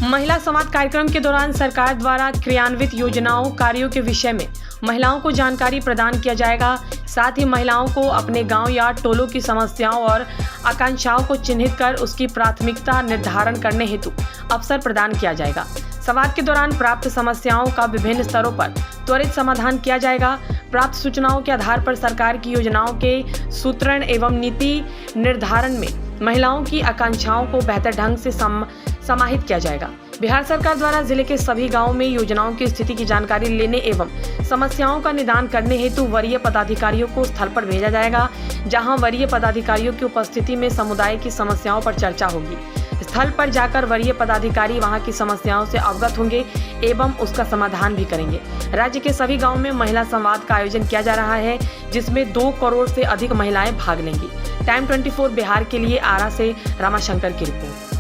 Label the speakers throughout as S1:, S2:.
S1: महिला संवाद कार्यक्रम के दौरान सरकार द्वारा क्रियान्वित योजनाओं कार्यों के विषय में महिलाओं को जानकारी प्रदान किया जाएगा। साथ ही महिलाओं को अपने गांव या टोलों की समस्याओं और आकांक्षाओं को चिन्हित कर उसकी प्राथमिकता निर्धारण करने हेतु अवसर प्रदान किया जाएगा। संवाद के दौरान प्राप्त समस्याओं का विभिन्न स्तरों पर त्वरित समाधान किया जाएगा। प्राप्त सूचनाओं के आधार पर सरकार की योजनाओं के सूत्रण एवं नीति निर्धारण में महिलाओं की आकांक्षाओं को बेहतर ढंग से समाहित किया जाएगा। बिहार सरकार द्वारा जिले के सभी गांवों में योजनाओं की स्थिति की जानकारी लेने एवं समस्याओं का निदान करने हेतु वरीय पदाधिकारियों को स्थल पर भेजा जाएगा, जहां वरीय पदाधिकारियों की उपस्थिति में समुदाय की समस्याओं पर चर्चा होगी। स्थल पर जाकर वरीय पदाधिकारी वहां की समस्याओं से अवगत होंगे एवं उसका समाधान भी करेंगे। राज्य के सभी गाँव में महिला संवाद का आयोजन किया जा रहा है, जिसमें 2 करोड़ से अधिक महिलाएं भाग लेंगी। टाइम 24 बिहार के लिए आरा से रामाशंकर की रिपोर्ट।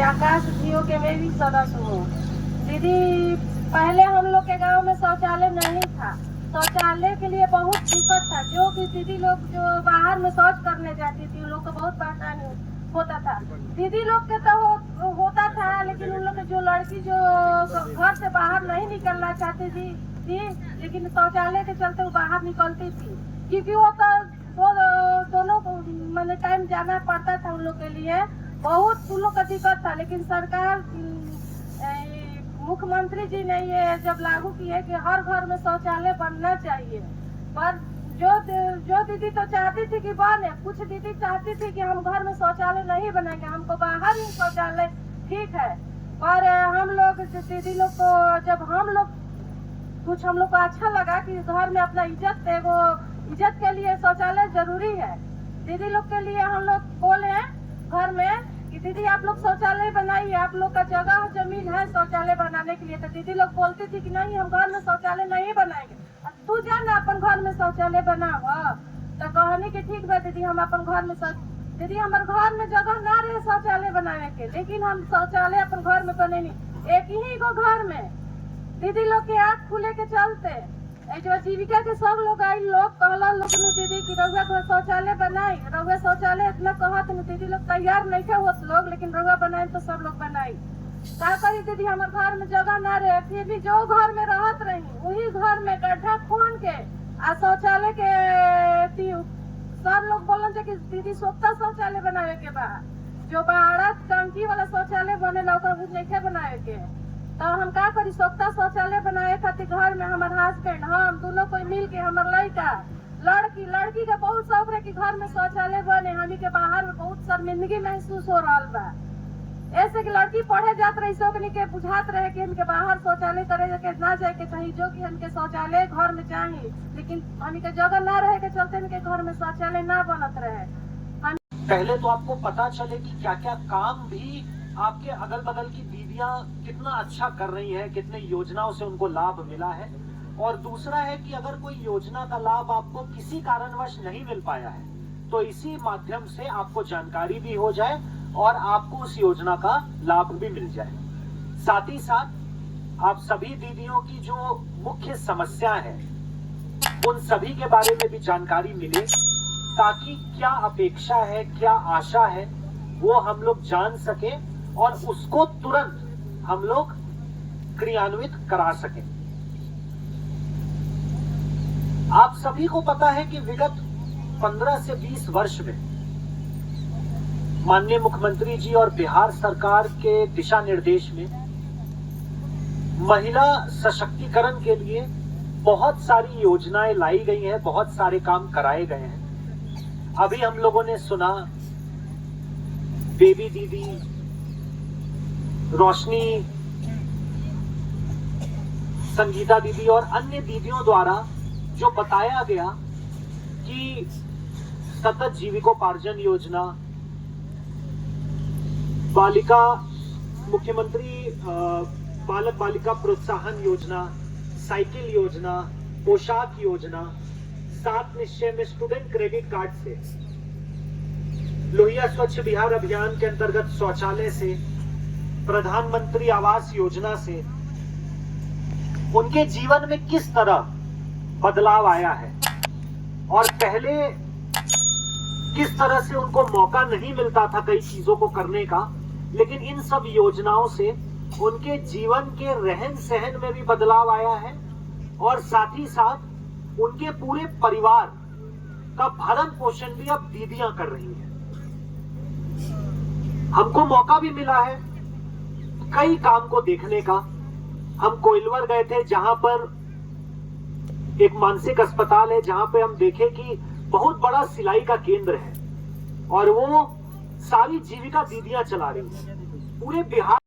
S2: आकाश जियो के मैं भी सदस्य हूँ। दीदी, पहले हम लोग के गांव में शौचालय नहीं था। शौचालय के लिए बहुत दिक्कत था, जो कि दीदी लोग जो बाहर में शौच करने जाती थी उन लोग को बहुत परेशानी होता था। दीदी लोग के तो होता था, लेकिन उन लोग जो लड़की जो घर से बाहर नहीं निकलना चाहती थी लेकिन शौचालय के चलते वो बाहर निकलती थी, क्योंकि वो तो दोनों मतलब टाइम जाना पड़ता था उन लोग के लिए। बहुत उन लोग का दिक्कत था, लेकिन सरकार मुख्यमंत्री जी ने ये जब लागू किए कि हर घर में शौचालय बनना चाहिए, पर जो दीदी तो चाहती थी कि बने, कुछ दीदी चाहती थी कि हम घर में शौचालय नहीं बनाएंगे, हमको बाहर ही शौचालय ठीक है। पर हम लोग दीदी लोग को जब हम लोग को अच्छा लगा कि घर में अपना इज्जत के लिए शौचालय जरूरी है। दीदी लोग के लिए हम लोग बोले घर में कि दीदी आप लोग शौचालय बनाइए, आप लोग का जगह जमीन है शौचालय बनाने के लिए। तो दीदी लोग बोलती थी कि नहीं, हम घर में शौचालय नहीं बनाएंगे, तू जा ना अपन घर में शौचालय बनाओ। तो कहनी कि ठीक बा दीदी, हम अपन घर में दीदी हमारे घर में जगह ना रहे शौचालय बनाने के, लेकिन हम शौचालय अपन घर में बने नहीं। एक ही को घर में दीदी लोग के आँख खुले के चलते जो जीविका के सब लोग आई लोग कहला लोग दीदी की रउआ घर शौचालय बनाई, रउआ शौचालय इतना कहत दीदी लोग तैयार नहीं थे होत लोग, लेकिन रउआ बनाए तो सब लोग बनाई। का करी दीदी, हमारे घर में जगह ना रहे, फिर भी जो घर में रहत रही वही घर में गड्ढा खोन के आ शौचालय के सब लोग बोलन कि दीदी सोखता शौचालय बनावे के बा, जो बाहर टंकी वाला शौचालय बने नहीं बनावे के। तो हम का करी, सोखता शौचालय बनाए खातिर घर में हमारे हस्बैंड हम दोनों कोई मिल के हमारे लड़की के बहुत शौक रहे कि घर में शौचालय बने। हमी के बाहर में बहुत शर्मिंदगी महसूस हो रहा बा, ऐसे कि लड़की पढ़े जात रही सोकनी के बुझात रहे कि हमके बाहर शौचालय करे के ना जाए के चाहिए, जो कि हमके शौचालय घर में चाहिए, लेकिन हमी के जगह ना रहे के चलते हमके घर में शौचालय ना बनत रहे।
S3: पहले तो आपको पता चले कि क्या क्या काम भी आपके अगल बगल की दीदियां कितना अच्छा कर रही हैं, कितने योजनाओं से उनको लाभ मिला है। और दूसरा है कि अगर कोई योजना का लाभ आपको किसी कारणवश नहीं मिल पाया है, तो इसी माध्यम से आपको जानकारी भी हो जाए और आपको उस योजना का लाभ भी मिल जाए। साथ ही साथ आप सभी दीदियों की जो मुख्य समस्या है उन सभी के बारे में भी जानकारी मिले, ताकि क्या अपेक्षा है, क्या आशा है, वो हम लोग जान सके और उसको तुरंत हम लोग क्रियान्वित करा सकें। आप सभी को पता है कि विगत 15 से 20 वर्ष में माननीय मुख्यमंत्री जी और बिहार सरकार के दिशा निर्देश में महिला सशक्तिकरण के लिए बहुत सारी योजनाएं लाई गई हैं, बहुत सारे काम कराए गए हैं। अभी हम लोगों ने सुना बेबी दीदी, रोशनी, संगीता दीदी और अन्य दीदियों द्वारा जो बताया गया कि सतत जीविकोपार्जन योजना, मुख्यमंत्री बालक बालिका प्रोत्साहन योजना, साइकिल योजना, पोशाक योजना, 7 निश्चय में स्टूडेंट क्रेडिट कार्ड से, लोहिया स्वच्छ बिहार अभियान के अंतर्गत शौचालय से, प्रधानमंत्री आवास योजना से उनके जीवन में किस तरह बदलाव आया है। और पहले किस तरह से उनको मौका नहीं मिलता था कई चीजों को करने का, लेकिन इन सब योजनाओं से उनके जीवन के रहन सहन में भी बदलाव आया है और साथ ही साथ उनके पूरे परिवार का भरण पोषण भी अब दीदियां कर रही हैं। हमको मौका भी मिला है कई काम को देखने का। हम कोइलवर गए थे, जहां पर एक मानसिक अस्पताल है, जहां पे हम देखे कि बहुत बड़ा सिलाई का केंद्र है और वो सारी जीविका दीदियां चला रही हैं। पूरे बिहार